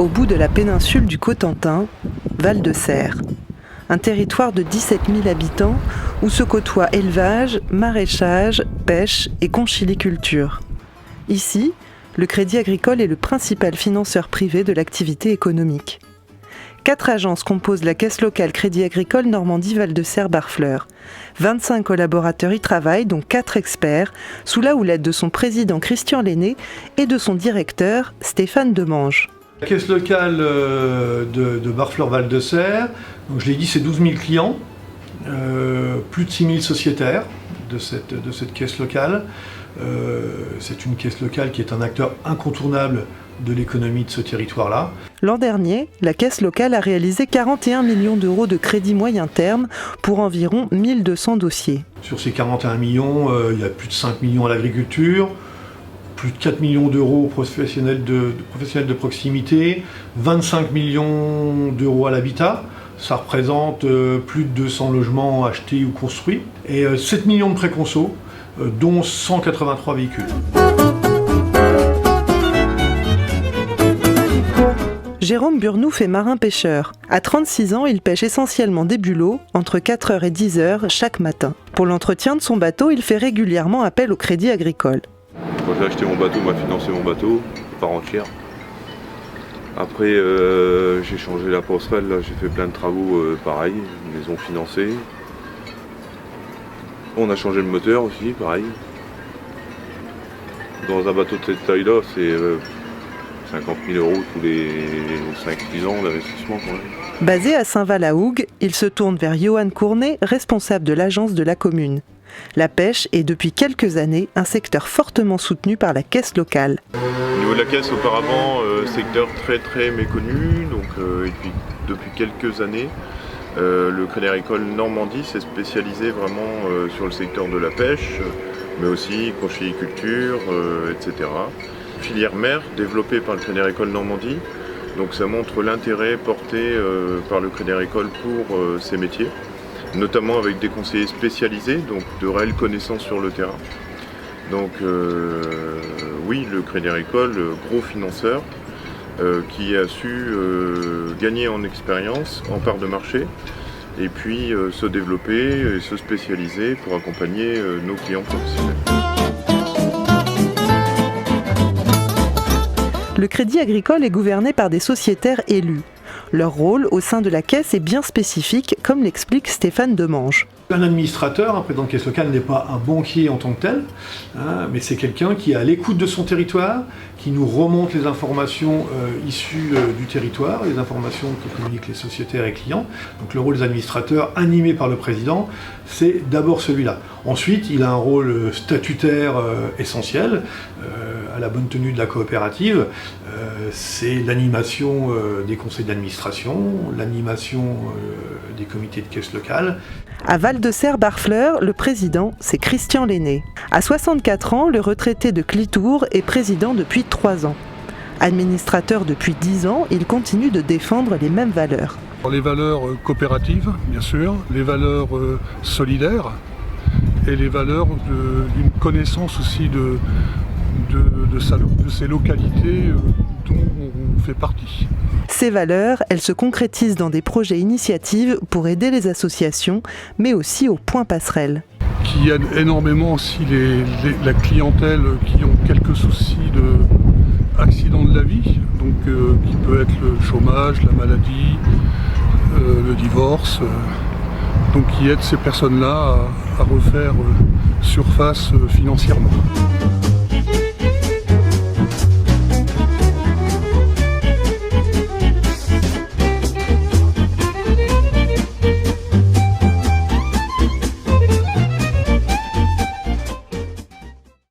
au bout de la péninsule du Cotentin, Val-de-Serre. Un territoire de 17 000 habitants où se côtoient élevage, maraîchage, pêche et conchiliculture. Ici, le Crédit Agricole est le principal financeur privé de l'activité économique. 4 agences composent la caisse locale Crédit Agricole Normandie Val-de-Serre-Barfleur. 25 collaborateurs y travaillent, dont 4 experts, sous la houlette de son président Christian Lenné et de son directeur Stéphane Demange. La caisse locale de Barfleur Val-de-Serre, donc je l'ai dit, c'est 12 000 clients, plus de 6 000 sociétaires de cette caisse locale. C'est une caisse locale qui est un acteur incontournable de l'économie de ce territoire-là. L'an dernier, la caisse locale a réalisé 41 millions d'euros de crédit moyen terme pour environ 1200 dossiers. Sur ces 41 millions, il y a plus de 5 millions à l'agriculture, plus de 4 millions d'euros aux professionnels de proximité, 25 millions d'euros à l'habitat. Ça représente plus de 200 logements achetés ou construits, et 7 millions de préconso, dont 183 véhicules. Jérôme Burnouf est marin-pêcheur. À 36 ans, il pêche essentiellement des bulots, entre 4h et 10h chaque matin. Pour l'entretien de son bateau, il fait régulièrement appel au Crédit Agricole. Quand j'ai acheté mon bateau, on m'a financé mon bateau, par entière. Après, j'ai changé la passerelle, là, j'ai fait plein de travaux pareil, ils les ont financés. On a changé le moteur aussi, pareil. Dans un bateau de cette taille-là, c'est 50 000 euros tous les 5-6 ans d'investissement quand même. Basé à Saint-Val-à-Hougue, il se tourne vers Johan Cournet, responsable de l'agence de la commune. La pêche est depuis quelques années un secteur fortement soutenu par la caisse locale. Au niveau de la caisse, auparavant, secteur très méconnu, donc, et puis depuis quelques années, le Crédit Agricole Normandie s'est spécialisé vraiment sur le secteur de la pêche, mais aussi conchiliculture, etc. Filière mer développée par le Crédit Agricole Normandie, donc ça montre l'intérêt porté par le Crédit Agricole pour ces métiers, notamment avec des conseillers spécialisés, donc de réelles connaissances sur le terrain. Donc oui, le Crédit Agricole, gros financeur, qui a su gagner en expérience, en part de marché, et puis se développer et se spécialiser pour accompagner nos clients professionnels. Le Crédit Agricole est gouverné par des sociétaires élus. Leur rôle au sein de la caisse est bien spécifique, comme l'explique Stéphane Demange. Un administrateur, un président de caisse locale, n'est pas un banquier en tant que tel, hein, mais c'est quelqu'un qui est à l'écoute de son territoire, qui nous remonte les informations issues du territoire, les informations que communiquent les sociétaires et clients. Donc le rôle des administrateurs, animé par le président, c'est d'abord celui-là. Ensuite, il a un rôle statutaire essentiel, à la bonne tenue de la coopérative. C'est l'animation des conseils d'administration, l'animation des comités de caisse locale. À Val-de-Serre-Barfleur, le président, c'est Christian Lenné. À 64 ans, le retraité de Clitour est président depuis 3 ans. Administrateur depuis 10 ans, il continue de défendre les mêmes valeurs. Les valeurs coopératives, bien sûr, les valeurs solidaires et les valeurs d'une connaissance aussi de ces localités dont on fait partie. Ces valeurs, elles se concrétisent dans des projets initiatives pour aider les associations, mais aussi au point passerelle. Qui aide énormément aussi la clientèle qui ont quelques soucis d'accidents de la vie, donc qui peut être le chômage, la maladie, le divorce, donc qui aide ces personnes-là à refaire surface financièrement.